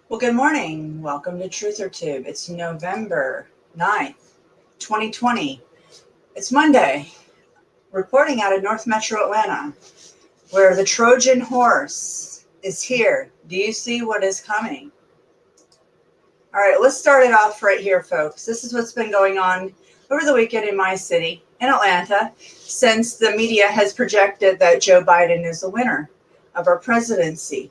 Well, good morning. Welcome to Truther Tube. It's November 9th, 2020. It's Monday. Reporting out of North Metro Atlanta, where the Trojan horse is here. Do you see what is coming? All right, let's start it off right here, folks. This is what's been going on over the weekend in my city, in Atlanta, since the media has projected that Joe Biden is the winner of our presidency.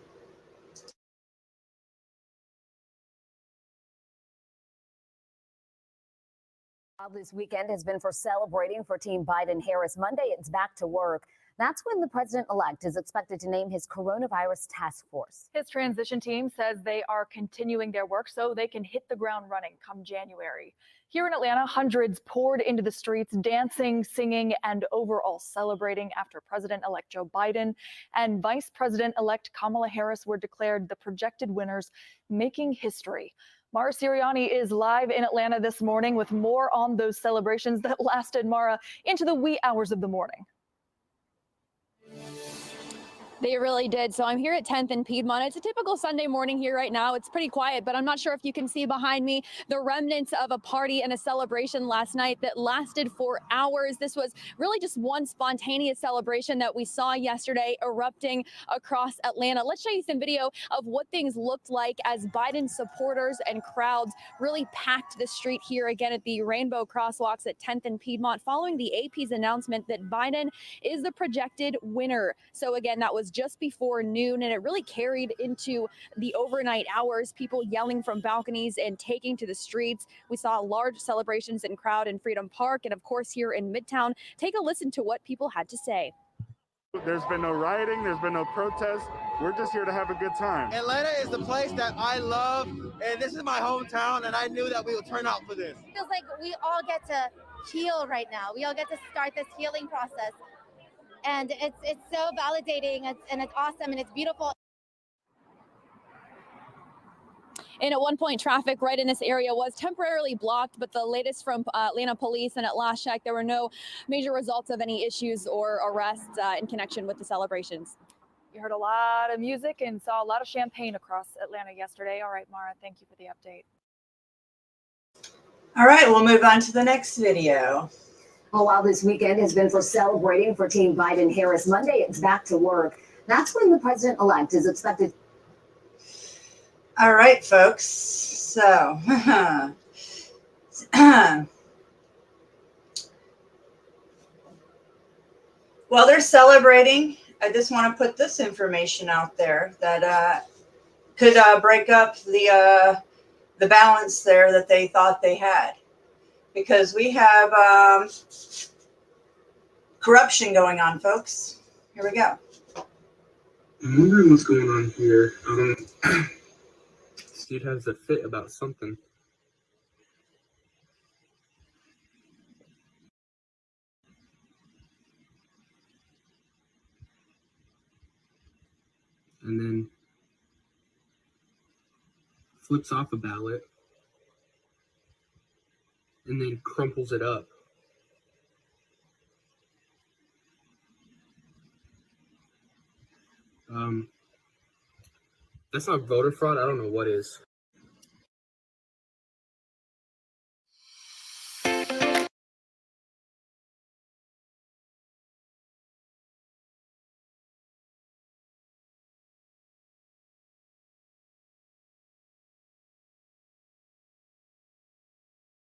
This weekend has been for celebrating for Team Biden-Harris. Monday, it's back to work. That's when the president-elect is expected to name his coronavirus task force. His transition team says they are continuing their work so they can hit the ground running come January. Here in Atlanta, hundreds poured into the streets, dancing, singing, and overall celebrating after President-elect Joe Biden and Vice President-elect Kamala Harris were declared the projected winners, making history. Mara Sirianni is live in Atlanta this morning with more on those celebrations that lasted, Mara, into the wee hours of the morning. They really did. So I'm here at 10th and Piedmont. It's a typical Sunday morning here right now. It's pretty quiet, but I'm not sure if you can see behind me the remnants of a party and a celebration last night that lasted for hours. This was really just one spontaneous celebration that we saw yesterday erupting across Atlanta. Let's show you some video of what things looked like as Biden supporters and crowds really packed the street here again at the Rainbow Crosswalks at 10th and Piedmont following the AP's announcement that Biden is the projected winner. So again, that was just before noon, and it really carried into the overnight hours, people yelling from balconies and taking to the streets. We saw large celebrations and crowd in Freedom Park and of course here in Midtown. Take a listen to what people had to say. There's been no rioting, there's been no protest. We're just here to have a good time. Atlanta is the place that I love, and this is my hometown, and I knew that we would turn out for this. It feels like we all get to heal right now. We all get to start this healing process. And it's so validating, and it's awesome, and it's beautiful. And at one point, traffic right in this area was temporarily blocked, but the latest from Atlanta police, and at last check, there were no major results of any issues or arrests in connection with the celebrations. You heard a lot of music and saw a lot of champagne across Atlanta yesterday. All right, Mara, thank you for the update. All right, we'll move on to the next video. Well, while this weekend has been for celebrating for Team Biden-Harris, Monday, it's back to work. That's when the president-elect is expected. All right, folks. So, while they're celebrating, I just want to put this information out there that could break up the balance there that they thought they had. Because we have corruption going on, folks. Here we go. I'm wondering what's going on here. This dude has a fit about something. And then flips off a ballot. And then crumples it up. That's not voter fraud. I don't know what is.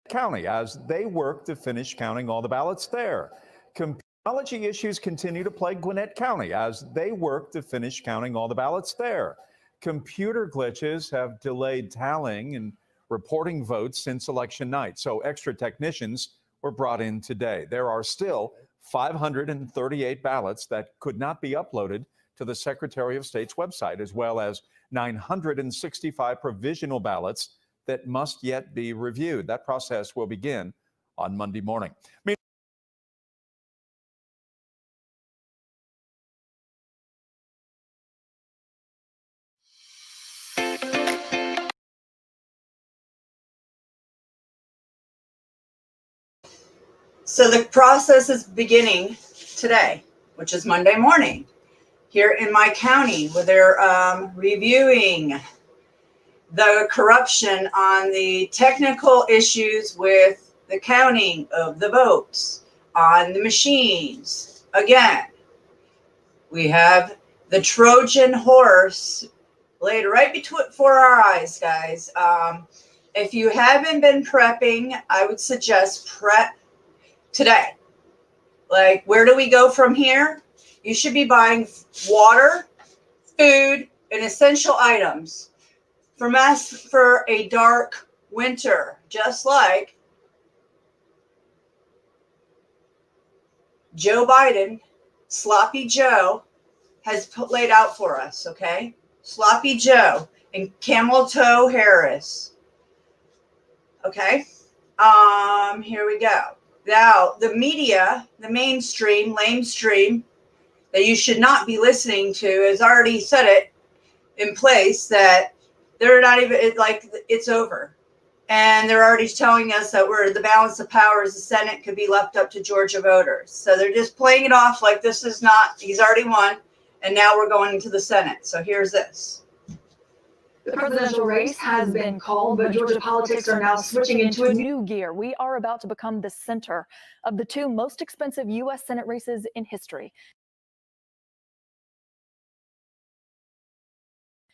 County as they work to finish counting all the ballots there. Technology issues continue to plague Gwinnett County as they work to finish counting all the ballots there. Computer glitches have delayed tallying and reporting votes since election night, so extra technicians were brought in today. There are still 538 ballots that could not be uploaded to the Secretary of State's website, as well as 965 provisional ballots that must yet be reviewed. That process will begin on Monday morning. So the process is beginning today, which is Monday morning, here in my county, where they're reviewing the corruption on the technical issues with the counting of the votes on the machines. Again, we have the Trojan horse laid right before our eyes, guys. If you haven't been prepping, I would suggest prep today. Like, where do we go from here? You should be buying water, food, and essential items for a dark winter, just like Joe Biden, Sloppy Joe, has laid out for us, okay? Sloppy Joe and Camel Toe Harris. Okay? Here we go. Now, the media, the mainstream, lamestream, that you should not be listening to has already set it in place that they're not even, it's over. And they're already telling us that the balance of powers, the Senate could be left up to Georgia voters. So they're just playing it off like this is not, he's already won, and now we're going into the Senate. So here's this. The presidential race has been called, but Georgia politics are now switching into a new gear. We are about to become the center of the two most expensive U.S. Senate races in history.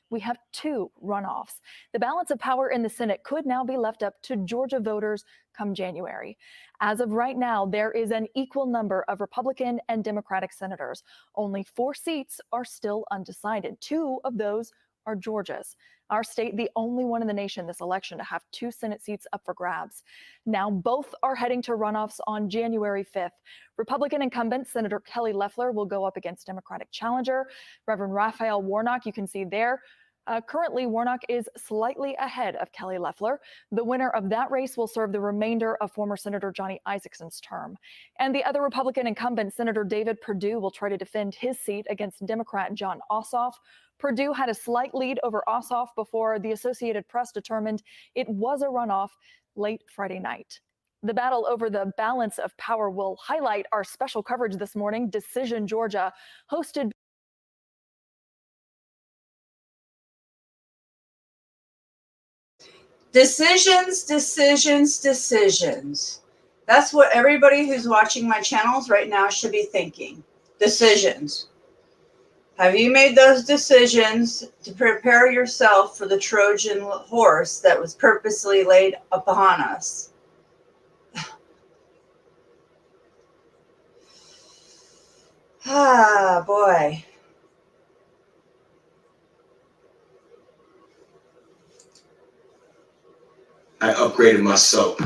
We have two runoffs. The balance of power in the Senate could now be left up to Georgia voters come January. As of right now, there is an equal number of Republican and Democratic senators. Only 4 seats are still undecided. 2 of those are Georgia's. Our state, the only one in the nation this election to have 2 Senate seats up for grabs. Now, both are heading to runoffs on January 5th. Republican incumbent Senator Kelly Loeffler will go up against Democratic challenger Reverend Raphael Warnock. You can see there. Currently, Warnock is slightly ahead of Kelly Loeffler. The winner of that race will serve the remainder of former Senator Johnny Isakson's term. And the other Republican incumbent, Senator David Perdue, will try to defend his seat against Democrat Jon Ossoff. Perdue had a slight lead over Ossoff before the Associated Press determined it was a runoff late Friday night. The battle over the balance of power will highlight our special coverage this morning. Decision Georgia, hosted Decisions. That's what everybody who's watching my channels right now should be thinking. Decisions. Have you made those decisions to prepare yourself for the Trojan horse that was purposely laid upon us? Ah, boy. I upgraded my soap.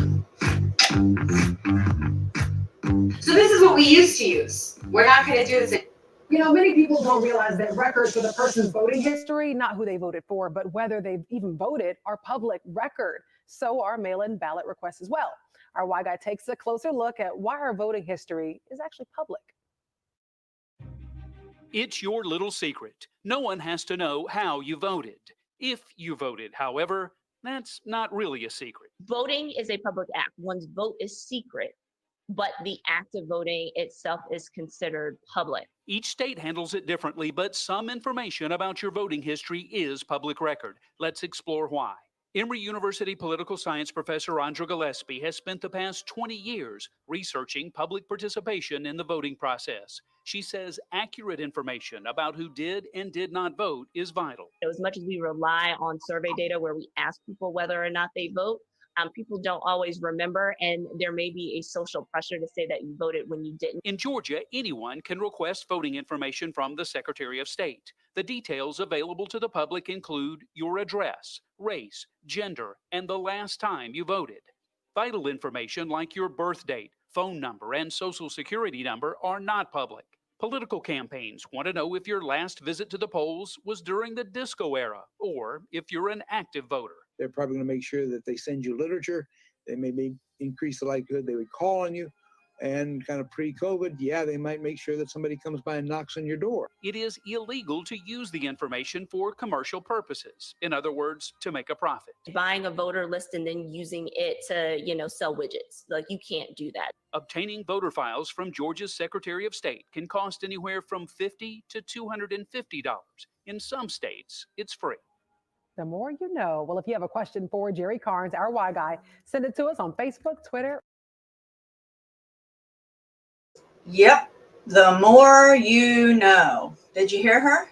So this is what we used to use. We're not going to do this. You know, many people don't realize that records for the person's voting history, not who they voted for, but whether they've even voted, are public record. So are mail-in ballot requests as well. Our Why Guy takes a closer look at why our voting history is actually public. It's your little secret. No one has to know how you voted. If you voted, however, that's not really a secret. Voting is a public act. One's vote is secret, but the act of voting itself is considered public. Each state handles it differently, but some information about your voting history is public record. Let's explore why. Emory University political science professor Andra Gillespie has spent the past 20 years researching public participation in the voting process. She says accurate information about who did and did not vote is vital. As much as we rely on survey data where we ask people whether or not they vote, people don't always remember, and there may be a social pressure to say that you voted when you didn't. In Georgia, anyone can request voting information from the Secretary of State. The details available to the public include your address, race, gender, and the last time you voted. Vital information like your birth date, phone number, and social security number are not public. Political campaigns want to know if your last visit to the polls was during the disco era or if you're an active voter. They're probably going to make sure that they send you literature. They may increase the likelihood they would call on you. And kind of pre-COVID, yeah, they might make sure that somebody comes by and knocks on your door. It is illegal to use the information for commercial purposes. In other words, to make a profit. Buying a voter list and then using it to, sell widgets. Like, you can't do that. Obtaining voter files from Georgia's Secretary of State can cost anywhere from $50 to $250. In some states, it's free. The more you know. Well, if you have a question for Jerry Carnes, our Y Guy, send it to us on Facebook, Twitter. Yep. The more you know. Did you hear her?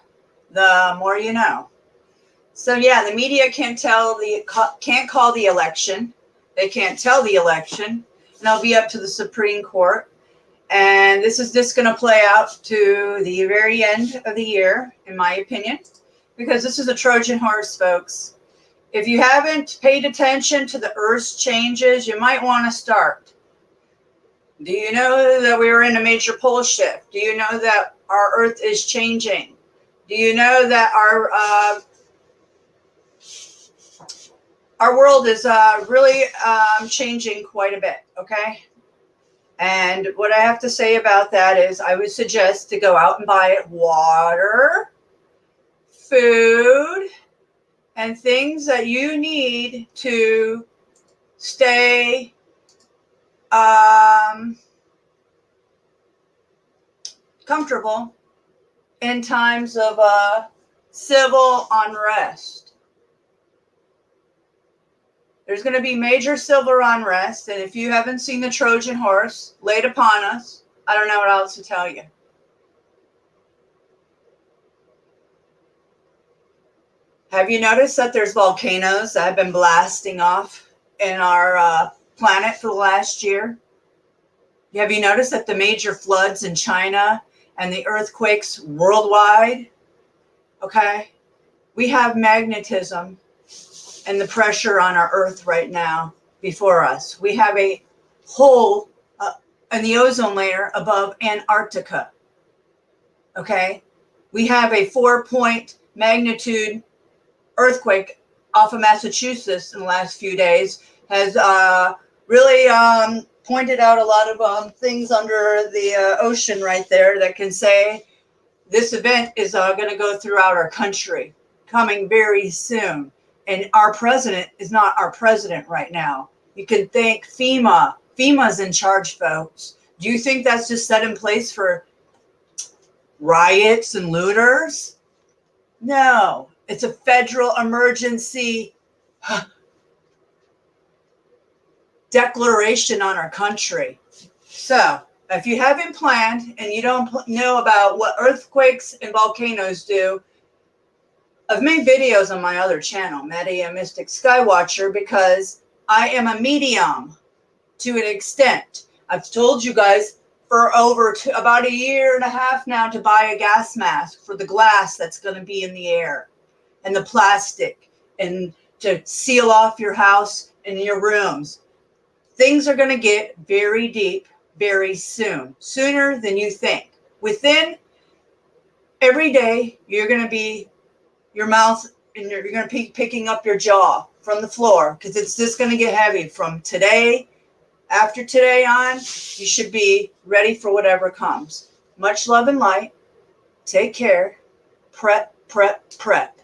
The more you know. So yeah, the media can't call the election. They can't tell the election, and it'll be up to the Supreme Court. And this is just going to play out to the very end of the year, in my opinion, because this is a Trojan horse, folks. If you haven't paid attention to the Earth's changes, you might want to start. Do you know that we are in a major pole shift? Do you know that our Earth is changing? Do you know that our world is really changing quite a bit, okay? And what I have to say about that is I would suggest to go out and buy water, food, and things that you need to stay comfortable in times of civil unrest. There's going to be major civil unrest, and if you haven't seen the Trojan horse laid upon us, I don't know what else to tell you. Have you noticed that there's volcanoes that have been blasting off in our planet for the last year? Have you noticed that the major floods in China and the earthquakes worldwide? Okay, we have magnetism and the pressure on our Earth right now before us. We have a hole in the ozone layer above Antarctica. Okay, we have a 4-point magnitude earthquake off of Massachusetts in the last few days has really pointed out a lot of things under the ocean right there that can say this event is going to go throughout our country coming very soon. And our president is not our president right now. You can thank FEMA. FEMA's in charge, folks. Do you think that's just set in place for riots and looters? No, it's a federal emergency declaration on our country. So if you haven't planned and you don't know about what earthquakes and volcanoes do, I've made videos on my other channel, Media Mystic Skywatcher, because I am a medium to an extent. I've told you guys for about a year and a half now to buy a gas mask for the glass that's going to be in the air and the plastic and to seal off your house and your rooms. Things are going to get very deep very soon, sooner than you think. Within every day, you're going to be your mouth and you're going to be picking up your jaw from the floor because it's just going to get heavy from today. After today on, you should be ready for whatever comes. Much love and light. Take care. Prep, prep, prep.